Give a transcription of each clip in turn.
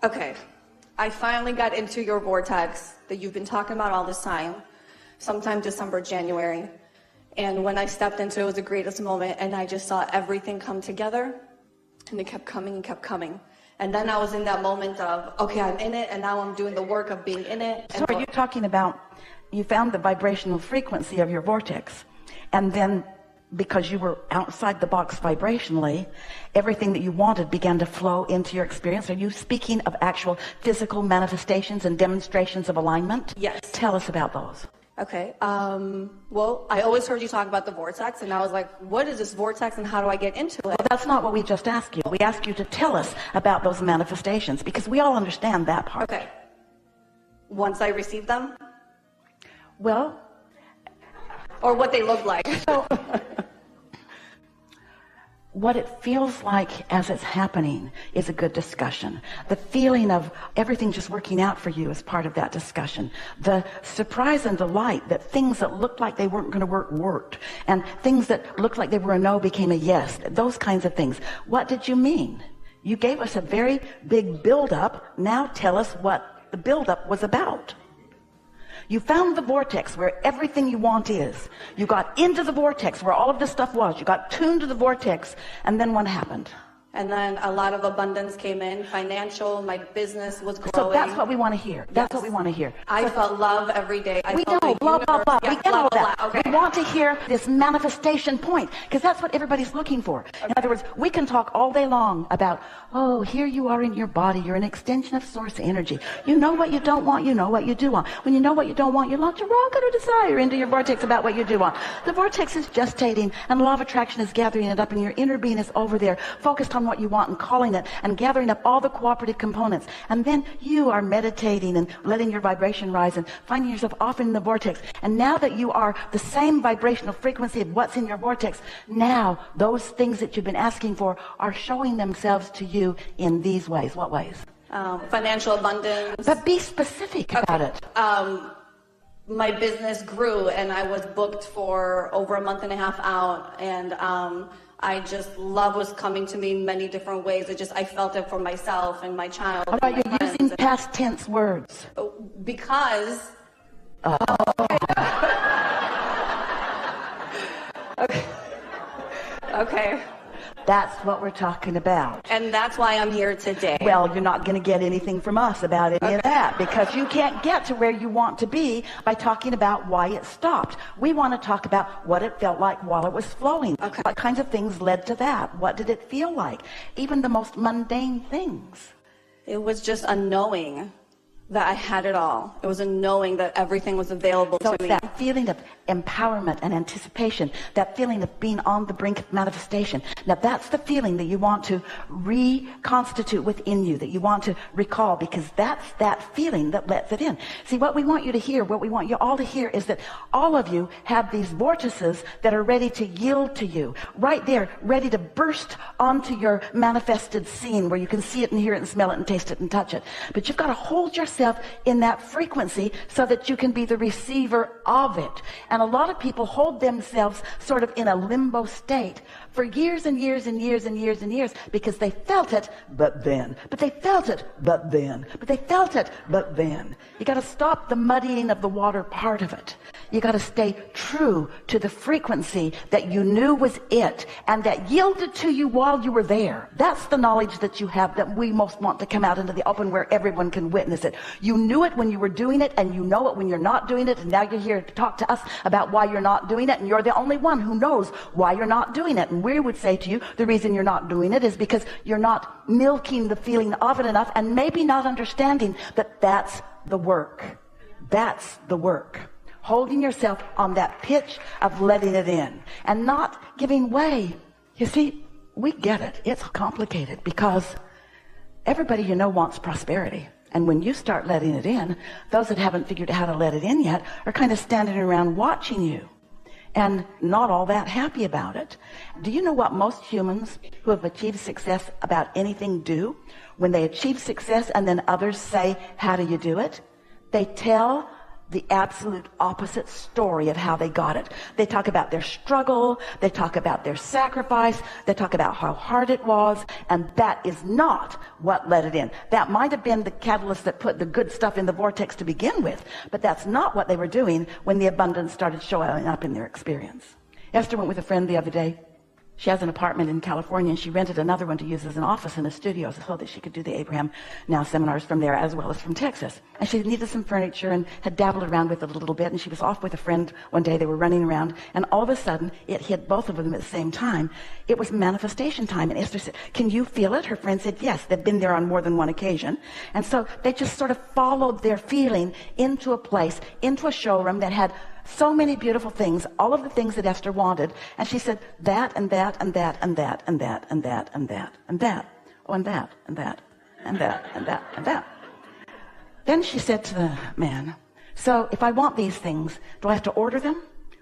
Okay, I finally got into your vortex that you've been talking about all this time, sometime December, January. And when I stepped into it, it was the greatest moment, and I just saw everything come together, and it kept coming and kept coming. And then I was in that moment of, okay, I'm in it, and now I'm doing the work of being in it. So are you talking about, you found the vibrational frequency of your vortex, and then because you were outside the box vibrationally, everything that you wanted began to flow into your experience? Are you speaking of actual physical manifestations and demonstrations of alignment? Yes. Tell us about those. Okay, well, I always heard you talk about the vortex, and I was like, what is this vortex and how do I get into it? Well, that's not what we just asked you. We asked you to tell us about those manifestations, because we all understand that part. Okay. Once I receive them? Well, or what they look like. So, what it feels like as it's happening is a good discussion. The feeling of everything just working out for you is part of that discussion. The surprise and delight that things that looked like they weren't going to work worked, and things that looked like they were a no became a yes. Those kinds of things. What did you mean? You gave us a very big build-up. Now tell us what the build-up was about. You found the vortex where everything you want is. You got into the vortex where all of this stuff was. You got tuned to the vortex, and then what happened? And then a lot of abundance came in, financial, my business was growing. So that's what we want to hear. That's what we want to hear. I felt love every day. We know, blah, blah, blah. We get all that. Okay. We want to hear this manifestation point, because that's what everybody's looking for. Okay. In other words, we can talk all day long about, oh, here you are in your body. You're an extension of source energy. You know what you don't want. You know what you do want. When you know what you don't want, you launch a rocket of desire into your vortex about what you do want. The vortex is gestating, and law of attraction is gathering it up, and your inner being is over there, focused on what you want and calling it and gathering up all the cooperative components. And then you are meditating and letting your vibration rise and finding yourself off in the vortex. And now that you are the same vibrational frequency of what's in your vortex, now those things that you've been asking for are showing themselves to you in these ways. What ways? Financial abundance. But be specific about it. My business grew, and I was booked for over a month and a half out, and I just, love was coming to me in many different ways. I felt it for myself and my child. How about you're using past tense words? Because. Okay. That's what we're talking about. And that's why I'm here today. Well, you're not going to get anything from us about any of that, because you can't get to where you want to be by talking about why it stopped. We want to talk about what it felt like while it was flowing. Okay. What kinds of things led to that? What did it feel like? Even the most mundane things. It was just a knowing that I had it all. It was a knowing that everything was available to me. So that feeling of empowerment and anticipation, that feeling of being on the brink of manifestation. Now that's the feeling that you want to reconstitute within you, that you want to recall, because that's that feeling that lets it in. See, what we want you to hear, what we want you all to hear, is that all of you have these vortices that are ready to yield to you, right there, ready to burst onto your manifested scene where you can see it and hear it and smell it and taste it and touch it. But you've got to hold yourself in that frequency so that you can be the receiver of it. And a lot of people hold themselves sort of in a limbo state for years and years and years and years and years, because they felt it, but then. But they felt it, but then. But they felt it, but then. You got to stop the muddying of the water part of it. You got to stay true to the frequency that you knew was it, and that yielded to you while you were there. That's the knowledge that you have that we most want to come out into the open where everyone can witness it. You knew it when you were doing it, and you know it when you're not doing it, and now you're here to talk to us about why you're not doing it, and you're the only one who knows why you're not doing it. And we would say to you, the reason you're not doing it is because you're not milking the feeling of it enough, and maybe not understanding that that's the work. That's the work. Holding yourself on that pitch of letting it in and not giving way. You see, we get it. It's complicated because everybody you know wants prosperity. And when you start letting it in, those that haven't figured out how to let it in yet are kind of standing around watching you and not all that happy about it. Do you know what most humans who have achieved success about anything do? When they achieve success and then others say, how do you do it? They tell the absolute opposite story of how they got it. They talk about their struggle, they talk about their sacrifice, they talk about how hard it was, and that is not what let it in. That might have been the catalyst that put the good stuff in the vortex to begin with, but that's not what they were doing when the abundance started showing up in their experience. Esther went with a friend the other day. She has an apartment in California, and she rented another one to use as an office and a studio so that she could do the Abraham Now seminars from there as well as from Texas. And she needed some furniture and had dabbled around with it a little bit, and she was off with a friend one day. They were running around, and all of a sudden, it hit both of them at the same time. It was manifestation time, and Esther said, "Can you feel it?" Her friend said, "Yes." They've been there on more than one occasion. And so they just sort of followed their feeling into a place, into a showroom that had so many beautiful things, all of the things that Esther wanted. And she said, that and that and that and that and that and that and that and that. Oh, and that and that and that and that and that. Then she said to the man, "So if I want these things, do I have to order them?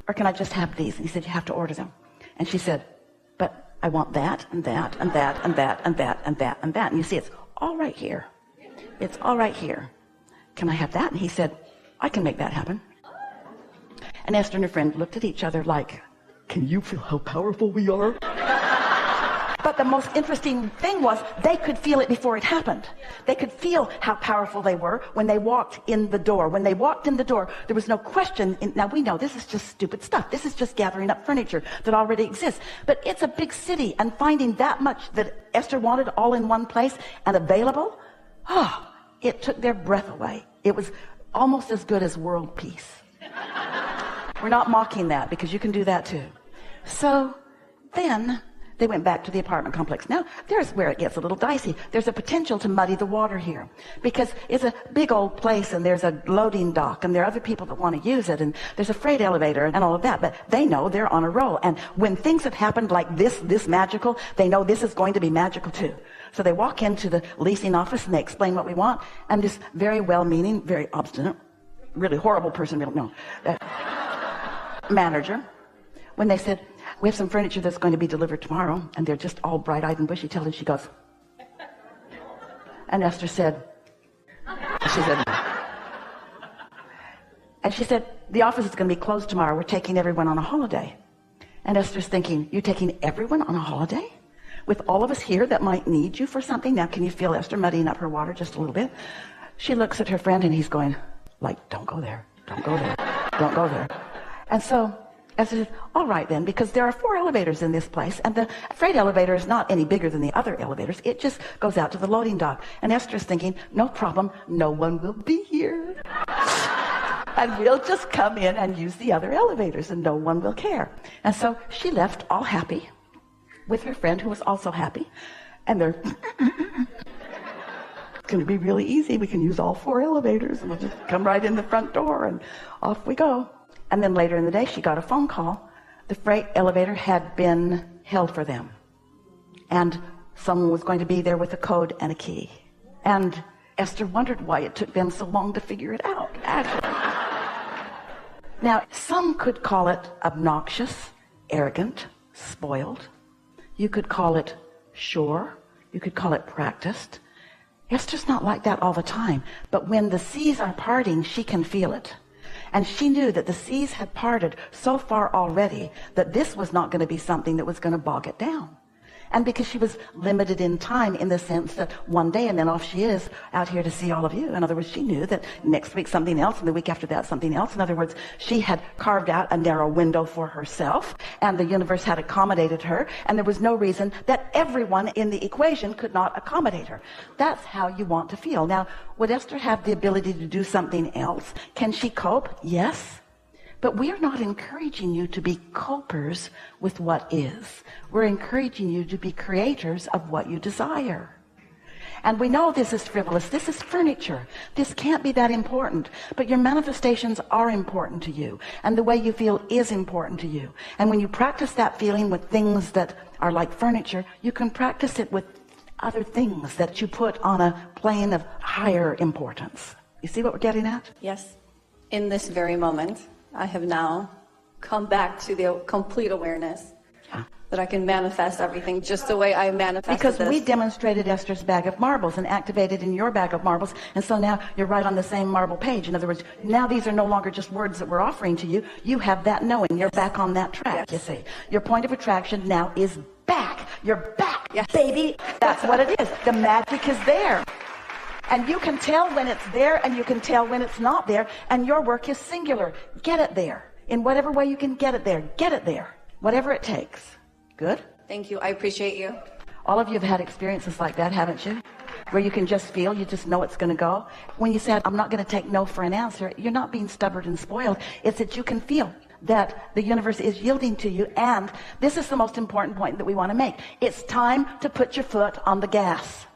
Or can I just have these?" And he said, "You have to order them." And she said, "But I want that and that and that and that and that and that and that." And you see, it's all right here. It's all right here. "Can I have that?" And he said, "I can make that happen." And Esther and her friend looked at each other like, "Can you feel how powerful we are?" But the most interesting thing was they could feel it before it happened. They could feel how powerful they were when they walked in the door. When they walked in the door, there was no question. Now, we know this is just stupid stuff. This is just gathering up furniture that already exists. But it's a big city, and finding that much that Esther wanted all in one place and available, it took their breath away. It was almost as good as world peace. We're not mocking that, because you can do that too. So then they went back to the apartment complex. Now, there's where it gets a little dicey. There's a potential to muddy the water here, because it's a big old place, and there's a loading dock, and there are other people that want to use it, and there's a freight elevator and all of that. But they know they're on a roll. And when things have happened like this magical, they know this is going to be magical too. So they walk into the leasing office, and they explain what we want. And this very well-meaning, very obstinate, really horrible person, we don't know, manager, when they said, "We have some furniture that's going to be delivered tomorrow," and they're just all bright-eyed and bushy-tailed, and she goes, and Esther said, "The office is going to be closed tomorrow. We're taking everyone on a holiday." And Esther's thinking, "You're taking everyone on a holiday? With all of us here that might need you for something?" Now, can you feel Esther muddying up her water just a little bit? She looks at her friend, and he's going, like, "Don't go there. Don't go there. Don't go there." And so Esther said, "All right then," because there are 4 elevators in this place, and the freight elevator is not any bigger than the other elevators. It just goes out to the loading dock. And Esther's thinking, "No problem. No one will be here. And we'll just come in and use the other elevators, and no one will care." And so she left all happy with her friend, who was also happy. And they're, "It's going to be really easy. We can use all 4 elevators, and we'll just come right in the front door, and off we go." And then later in the day, she got a phone call. The freight elevator had been held for them, and someone was going to be there with a code and a key. And Esther wondered why it took them so long to figure it out, actually. Now, some could call it obnoxious, arrogant, spoiled. You could call it sure. You could call it practiced. Esther's not like that all the time, but when the seas are parting, she can feel it. And she knew that the seas had parted so far already that this was not going to be something that was going to bog it down. And because she was limited in time, in the sense that one day and then off she is out here to see all of you. In other words, she knew that next week something else, and the week after that something else. In other words, she had carved out a narrow window for herself, and the universe had accommodated her, and there was no reason that everyone in the equation could not accommodate her. That's how you want to feel. Now, would Esther have the ability to do something else? Can she cope? Yes. But we're not encouraging you to be copers with what is. We're encouraging you to be creators of what you desire. And we know this is frivolous. This is furniture. This can't be that important. But your manifestations are important to you. And the way you feel is important to you. And when you practice that feeling with things that are like furniture, you can practice it with other things that you put on a plane of higher importance. You see what we're getting at? Yes. In this very moment, I have now come back to the complete awareness that I can manifest everything just the way I manifested Because this. we demonstrated Esther's bag of marbles and activated in your bag of marbles, and so now you're right on the same marble page. In other words, now these are no longer just words that we're offering to you. You have that knowing. You're back on that track, you see. Your point of attraction now is back. You're back, baby. That's what it is. The magic is there. And you can tell when it's there, and you can tell when it's not there, and your work is singular. Get it there. In whatever way you can get it there, get it there. Whatever it takes. Good? Thank you. I appreciate you. All of you have had experiences like that, haven't you? Where you can just feel, you just know it's going to go. When you said, I'm not going to take no for an answer, you're not being stubborn and spoiled. It's that you can feel that the universe is yielding to you. And this is the most important point that we want to make. It's time to put your foot on the gas.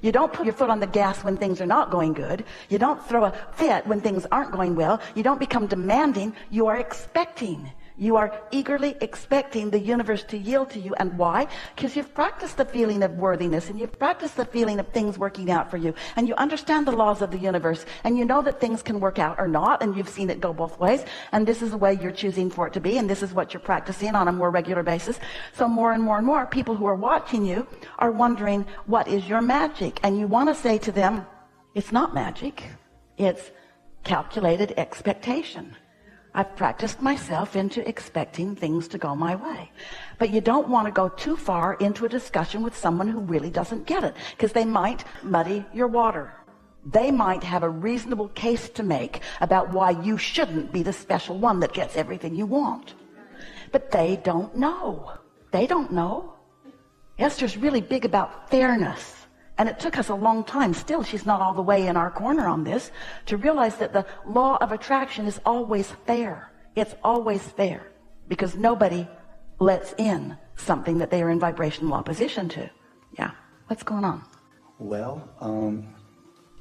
You don't put your foot on the gas when things are not going good. You don't throw a fit when things aren't going well. You don't become demanding. You are expecting. You are eagerly expecting the universe to yield to you. And why? Because you've practiced the feeling of worthiness, and you've practiced the feeling of things working out for you, and you understand the laws of the universe, and you know that things can work out or not, and you've seen it go both ways, and this is the way you're choosing for it to be, and this is what you're practicing on a more regular basis. So more and more and more people who are watching you are wondering, what is your magic? And you want to say to them, it's not magic. It's calculated expectation. I've practiced myself into expecting things to go my way. But you don't want to go too far into a discussion with someone who really doesn't get it, because they might muddy your water. They might have a reasonable case to make about why you shouldn't be the special one that gets everything you want. But they don't know. They don't know. Esther's really big about fairness. And it took us a long time, still she's not all the way in our corner on this, to realize that the law of attraction is always fair. It's always fair, because nobody lets in something that they are in vibrational opposition to. Yeah. What's going on? Well,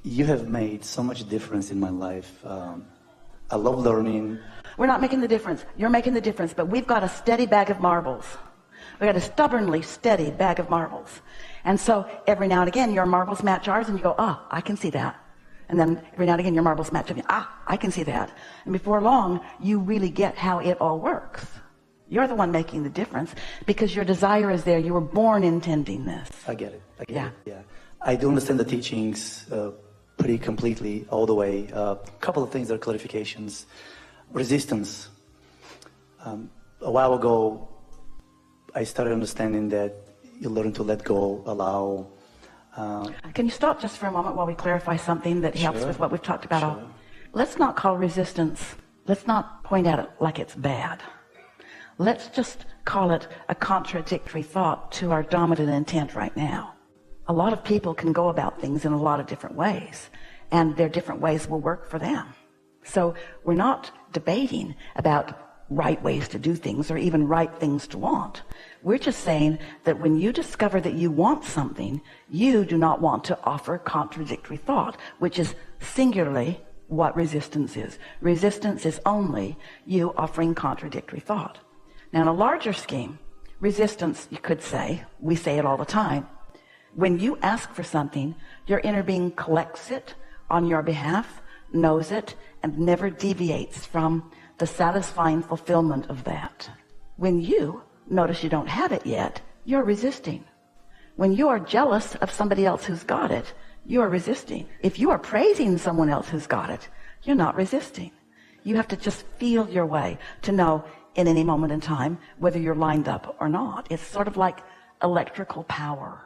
you have made so much difference in my life. I love learning. We're not making the difference. You're making the difference, but we've got a steady bag of marbles. We've got a stubbornly steady bag of marbles. And so every now and again, your marbles match ours, and you go, I can see that. And then every now and again, your marbles match up. I can see that. And before long, you really get how it all works. You're the one making the difference, because your desire is there. You were born intending this. I get it. Yeah. I do understand the teachings pretty completely, all the way. A couple of things are clarifications. Resistance. A while ago, I started understanding that you learn to let go, allow. Can you stop just for a moment while we clarify something that helps with what we've talked about? Sure. Let's not call resistance, let's not point at it like it's bad. Let's just call it a contradictory thought to our dominant intent right now. A lot of people can go about things in a lot of different ways, and their different ways will work for them. So we're not debating about right ways to do things or even right things to want. We're just saying that when you discover that you want something, you do not want to offer contradictory thought, which is singularly what resistance is. Resistance is only you offering contradictory thought. Now, in a larger scheme, resistance, you could say, we say it all the time, when you ask for something, your inner being collects it on your behalf, knows it, and never deviates from the satisfying fulfillment of that. When you notice you don't have it yet, you're resisting. When you are jealous of somebody else who's got it, you are resisting. If you are praising someone else who's got it, you're not resisting. You have to just feel your way to know in any moment in time whether you're lined up or not. It's sort of like electrical power.